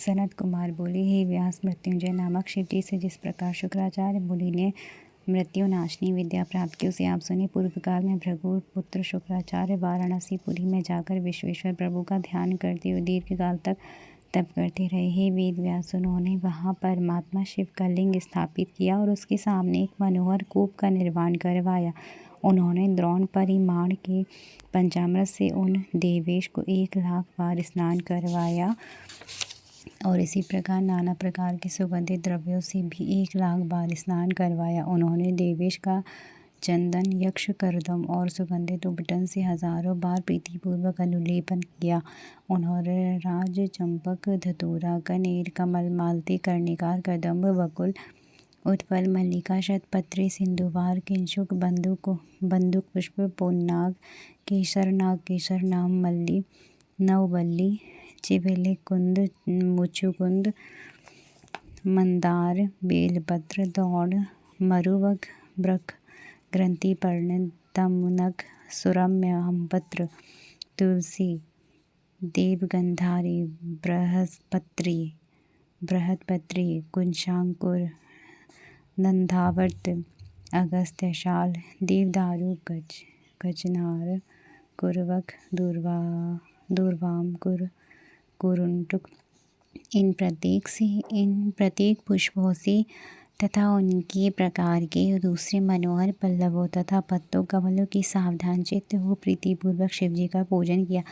सनत कुमार बोले, हे व्यास, मृत्युंजय नामक शिवजी से जिस प्रकार शुक्राचार्य मुनि ने मृत्यु नाशनी विद्या प्राप्त की, उसे आप सुने। पूर्व काल में भृगु पुत्र शुक्राचार्य वाराणसीपुरी में जाकर विश्वेश्वर प्रभु का ध्यान करते हुए दीर्घ काल तक तप करते रहे। हे वेद व्यास, उन्होंने वहाँ परमात्मा शिव का लिंग स्थापित किया और उसके सामने एक मनोहर कूप का निर्माण करवाया। उन्होंने द्रोण परिमाण के पंचामृत से उन देवेश को 1,00,000 बार स्नान करवाया और इसी प्रकार नाना प्रकार के सुगंधित द्रव्यों से भी 1,00,000 बार स्नान करवाया। उन्होंने देवेश का चंदन, यक्ष करदम और सुगंधित उपटन से हजारों बार प्रीतिपूर्वक अनुलेपन किया। उन्होंने राज, चंपक, धतूरा, कनेर, कमल, मालती, कर्णिकार, कदम्ब, बकुल, उत्पल, मल्लिका, शतपत्री, सिंधुवार, किंशुक, बंदुक पुष्प, पुन्नाग, केसर नाम, मल्ली, नवबल्ली, चिबिलिक कुंद, मुचुकुंद, मंदार, बेलपत्र, दौड़, मरुवक, ब्रख, ग्रंथि पर्ण, दमनक, सुरम्य, अम्बपत्र, तुलसी, देवगंधारी, बृहस्पत्री, कुंशांकुर, नंदावर्त, अगस्त्य शाल, देवदारू, कचनार, कुरवक, दूर्वाम, कुरुंटुक। इन प्रत्येक पुष्पों से तथा उनके प्रकार के दूसरे मनोहर पल्लवों तथा पत्तों कमलों की सावधान चित्त हो प्रीतिपूर्वक शिवजी का पूजन किया।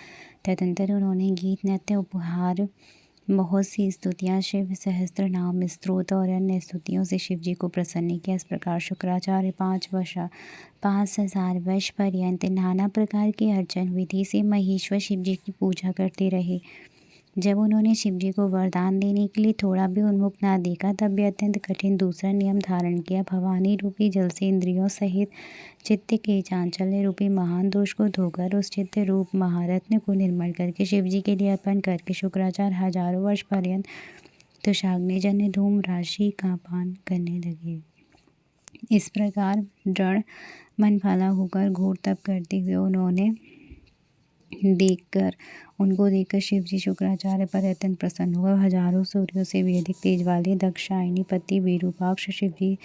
तदंतर उन्होंने गीत, नृत्य, उपहार, बहुत सी स्तुतियाँ, शिव सहस्त्र नाम, स्तोत्र और अन्य स्तुतियों से शिवजी को प्रसन्न किया। इस प्रकार शुक्राचार्य 5,000 वर्ष पर्यंत नाना प्रकार की अर्चन विधि से महेश्वर शिवजी की पूजा करते रहे। जब उन्होंने शिवजी को वरदान देने के लिए थोड़ा भी उन्मुख ना देखा, तब भी अत्यंत कठिन दूसरा नियम धारण किया। भवानी रूपी जल से इंद्रियों सहित चित्त के चांचल्य रूपी महान दोष को धोकर उस चित्त रूप महारत्न को निर्मल करके शिवजी के लिए अर्पण करके शुक्राचार्य हजारों वर्ष पर्यंत तुषाग्निजन्य धूम राशि का पान करने लगे। इस प्रकार दृढ़ मन वाला होकर घोर तप करते हुए उनको देखकर शिवजी शुक्राचार्य पर अत्यंत प्रसन्न हुए। हजारों सूर्यों से भी अधिक तेज वाले दाक्षायणी पति विरूपाक्ष शिवजी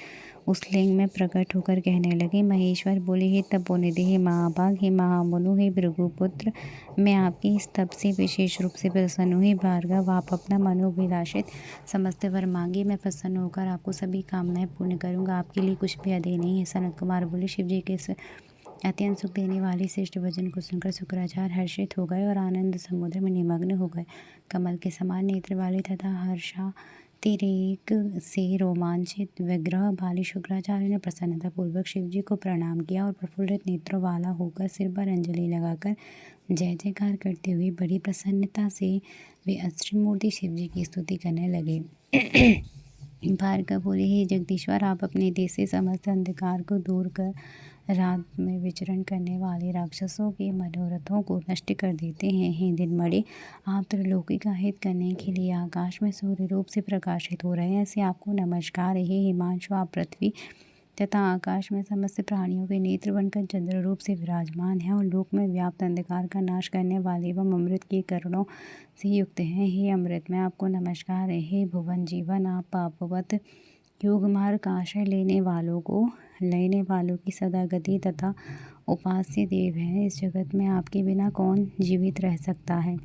उस लिंग में प्रकट होकर कहने लगे, महेश्वर बोले, हे तपोनिधि, हे महाभाग, हे महामुनु, हे भृगुपुत्र, मैं आपके इस तप से विशेष रूप से प्रसन्न हुई। भार्गव, आप अपना मनोभिलाषित समस्त वर मांगे, मैं प्रसन्न होकर आपको सभी कामनाएं पूर्ण करूंगा। आपके लिए कुछ भी अधेय नहीं है। सनत कुमार बोले, शिवजी के अत्यंत सुख देने वाले श्रेष्ठ वचन को सुनकर शुक्राचार्य हर्षित हो गए और आनंद समुद्र में निमग्न हो गए। कमल के समान नेत्र वाले तथा हर्षातिरेक से रोमांचित विग्रह वाले शुक्राचार्य ने प्रसन्नता पूर्वक शिवजी को प्रणाम किया और प्रफुल्लित नेत्रों वाला होकर सिर पर अंजलि लगाकर जय जयकार करते हुए बड़ी प्रसन्नता से वे अष्टमूर्ति शिवजी की स्तुति करने लगे। भार्गव बोले, हे जगदीश्वर, आप अपने देश से समस्त अंधकार को दूर कर रात में विचरण करने वाले राक्षसों के मनोरथों को नष्ट कर देते हैं। हे दिनमणि, आप त्रिलोकी का हित करने के लिए आकाश में सूर्य रूप से प्रकाशित हो रहे हैं, ऐसे आपको नमस्कार। हे हिमांशु, आप पृथ्वी तथा आकाश में समस्त प्राणियों के नेत्र बनकर चंद्र रूप से विराजमान हैं और लोक में व्याप्त अंधकार का नाश करने वाले एवं अमृत के करणों से युक्त हैं। हे अमृत, मैं आपको नमस्कार है। हे भुवन जीवन, आप पापवत योग मार्ग का आश्रय लेने वालों की सदा गति तथा उपास्य देव हैं। इस जगत में आपके बिना कौन जीवित रह सकता है।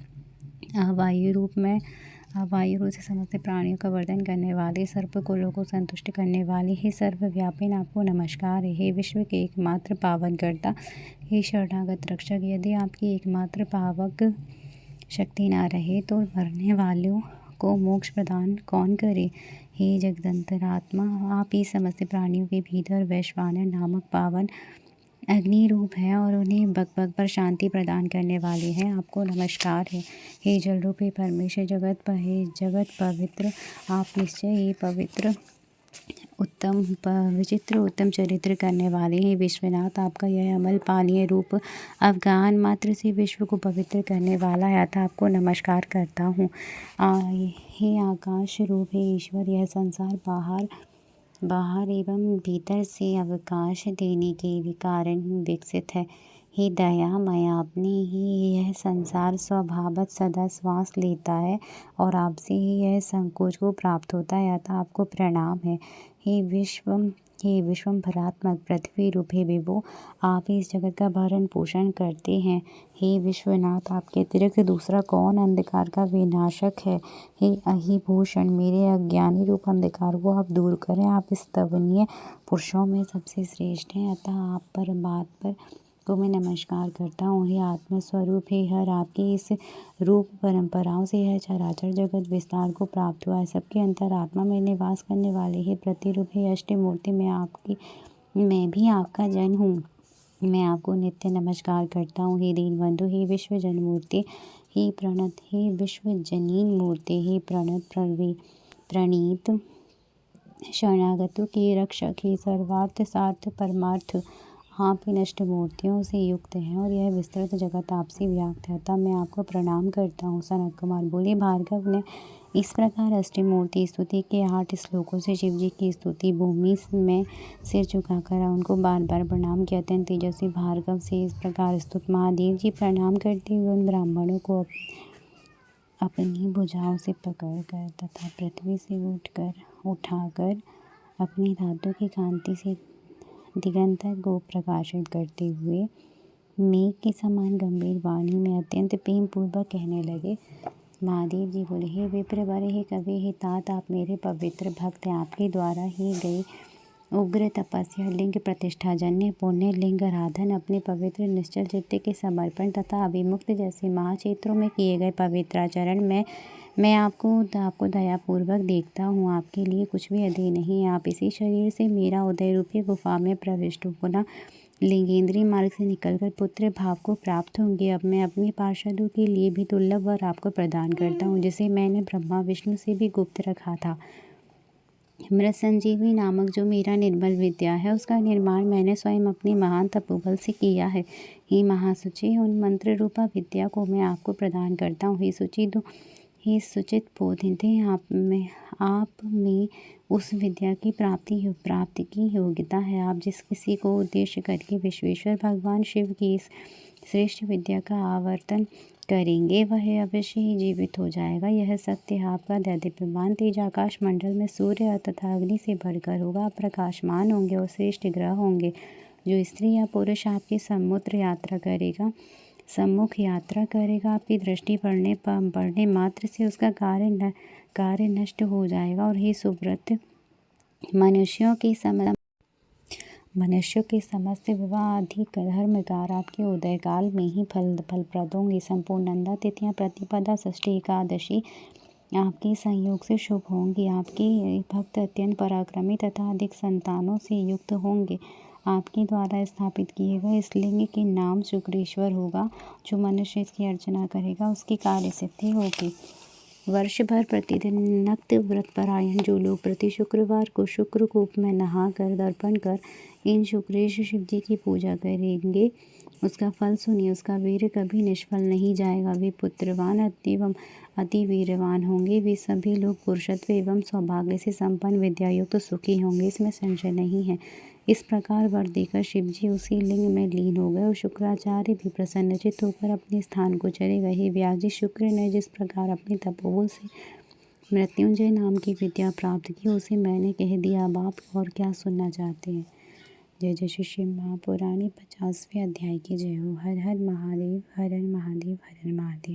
आप वायु रूप से समस्त प्राणियों का वर्धन करने वाले, सर्प कुलों को संतुष्ट करने वाले, हे सर्वव्यापी, आपको नमस्कार है। हे विश्व के एकमात्र पावन कर्ता, हे शरणागत रक्षक, यदि आपकी एकमात्र पावक शक्ति ना रहे तो मरने वालों को मोक्ष प्रदान कौन करे। हे जगदंतरात्मा, आप ही समस्त प्राणियों के भीतर वैश्वानर नामक पावन अग्नि रूप है और उन्हें बक पर शांति प्रदान करने वाले हैं। आपको नमस्कार है। हे जल रूपी परमेश्वर, जगत पवित्र, आप निश्चय ही पवित्र विचित्र उत्तम चरित्र करने वाले हैं। विश्वनाथ, आपका यह अमल पानीय रूप अवगाहन मात्र से विश्व को पवित्र करने वाला है, अतः आपको नमस्कार करता हूँ। हे आकाश रूप, हे ईश्वर, यह संसार बाहर एवं भीतर से अवकाश देने के कारण विकसित है। हे दयामय, आपने ही यह संसार स्वभावतः सदा श्वास लेता है और आपसे ही यह संकोच को प्राप्त होता है, अतः आपको प्रणाम है। हे विश्वम्भरात्मक पृथ्वी रूप हे विभो, आप ही इस जगत का भरण पोषण करते हैं। हे विश्वनाथ, आपके अतिरिक्त दूसरा कौन अंधकार का विनाशक है। हे अहिभूषण, मेरे अज्ञानी रूप अंधकार को आप दूर करें। आप स्तवनीय पुरुषों में सबसे श्रेष्ठ हैं, अतः आप पर बात पर को मैं नमस्कार करता हूँ। हे आत्मस्वरूप, हे हर, आपकी इस रूप परंपराओं से यह चराचर जगत विस्तार को प्राप्त हुआ है। सबके अंतरात्मा में निवास करने वाले हे प्रतिरूप, हे अष्टमूर्ति, मैं भी आपका जन हूँ। मैं आपको नित्य नमस्कार करता हूँ। हे दीनबंधु, हे विश्वजन मूर्ति, हे प्रणत, हे विश्वजनीन मूर्ति, हे प्रणीत शरणागतों के रक्षक, हे सर्वार्थ सार्थ परमार्थ, आप इन अष्ट मूर्तियों से युक्त हैं और यह विस्तृत जगत आपसे व्याप्त है, तब मैं आपको प्रणाम करता हूँ। सनत कुमार बोले, भार्गव ने इस प्रकार अष्टमूर्ति स्तुति के 8 श्लोकों से शिव जी की स्तुति भूमि में सिर झुकाकर उनको बार बार प्रणाम किया। अत्यंत तेजस्वी भार्गव से इस प्रकार स्तुत महादेव जी प्रणाम करते हुए उन ब्राह्मणों को अपनी भुजाओं से पकड़कर तथा पृथ्वी से उठाकर अपनी धातु की कांति से दिगंतर को प्रकाशित करते हुए मेघ के समान गंभीर वाणी में अत्यंत प्रेम पूर्वक कहने लगे। महादेव जी बोले, हे विप्रवर, हे कवि, हे तात, आप मेरे पवित्र भक्त हैं। आपके द्वारा ही गई उग्र तपस्या, लिंग प्रतिष्ठा जन्य पुण्य, लिंग आराधन, अपने पवित्र निश्चल चित्त के समर्पण तथा अभिमुक्त जैसे महाक्षेत्रों में किए गए पवित्राचरण मैं आपको दयापूर्वक देखता हूँ। आपके लिए कुछ भी अधीर नहीं। आप इसी शरीर से मेरा उदय रूपी गुफा में प्रविष्ट पुनः लिंगेंद्रीय मार्ग से निकलकर पुत्र भाव को प्राप्त होंगे। अब मैं अपने पार्षदों के लिए भी दुर्लभ वर आपको प्रदान करता हूँ, जिसे मैंने ब्रह्मा विष्णु से भी गुप्त रखा था। मृत संजीवनी नामक जो मेरा निर्मल विद्या है, उसका निर्माण मैंने स्वयं अपने महान तपोबल से किया है। हे महासुचि, उन मंत्र रूपा विद्या को मैं आपको प्रदान करता हूँ। हे सुचित बोधिते, आप में उस विद्या की प्राप्ति की योग्यता है। आप जिस किसी को उद्देश्य करके विश्वेश्वर भगवान शिव की इस श्रेष्ठ विद्या का आवर्तन करेंगे, वह अवश्य ही जीवित हो जाएगा। यह सत्य है। आपका दैदीप्यमान तेज आकाश मंडल में सूर्य तथा अग्नि से बढ़कर होगा। आप प्रकाशमान होंगे और श्रेष्ठ ग्रह होंगे। जो स्त्री या पुरुष आपके सम्मुख यात्रा करेगा, आपकी दृष्टि पड़ने मात्र से उसका कार्य नष्ट हो जाएगा। और हे सुव्रत, मनुष्यों के समस्त विवाह आदि धर्मकार आपके उदय काल में ही फलप्रद होंगे। संपूर्ण नंदा तिथियां, प्रतिपदा, षष्ठी, एकादशी आपके संयोग से शुभ होंगी। आपके भक्त अत्यंत पराक्रमी तथा अधिक संतानों से युक्त होंगे। आपके द्वारा स्थापित किए गए इस लिंग के नाम शुक्रेश्वर होगा। जो मनुष्य इसकी अर्चना करेगा, उसकी कार्य सिद्धि होगी। वर्ष भर प्रतिदिन नक्त व्रत परायण जो लोग प्रति शुक्रवार को शुक्रकूप में नहाकर दर्पण कर इन शुक्रेश शिव जी की पूजा करेंगे, उसका फल सुनिए। उसका वीर कभी निष्फल नहीं जाएगा। वे पुत्रवान एवं अति वीरवान होंगे। वे सभी लोग पुरुषत्व एवं सौभाग्य से संपन्न विद्यायुक्त सुखी होंगे, इसमें संशय नहीं है। इस प्रकार वर देकर शिव जी उसी लिंग में लीन हो गए और शुक्राचार्य भी प्रसन्नचित्त होकर अपने स्थान को चले गए। व्यास जी, शुक्र ने जिस प्रकार अपने तपोबल से मृत्युंजय नाम की विद्या प्राप्त की, उसे मैंने कह दिया। अब आप और क्या सुनना चाहते हैं? जय जय श्री शिव महापुराणी 50वें अध्याय की जय हो। हर हर महादेव, हर हर महादेव, हर हर महादेव।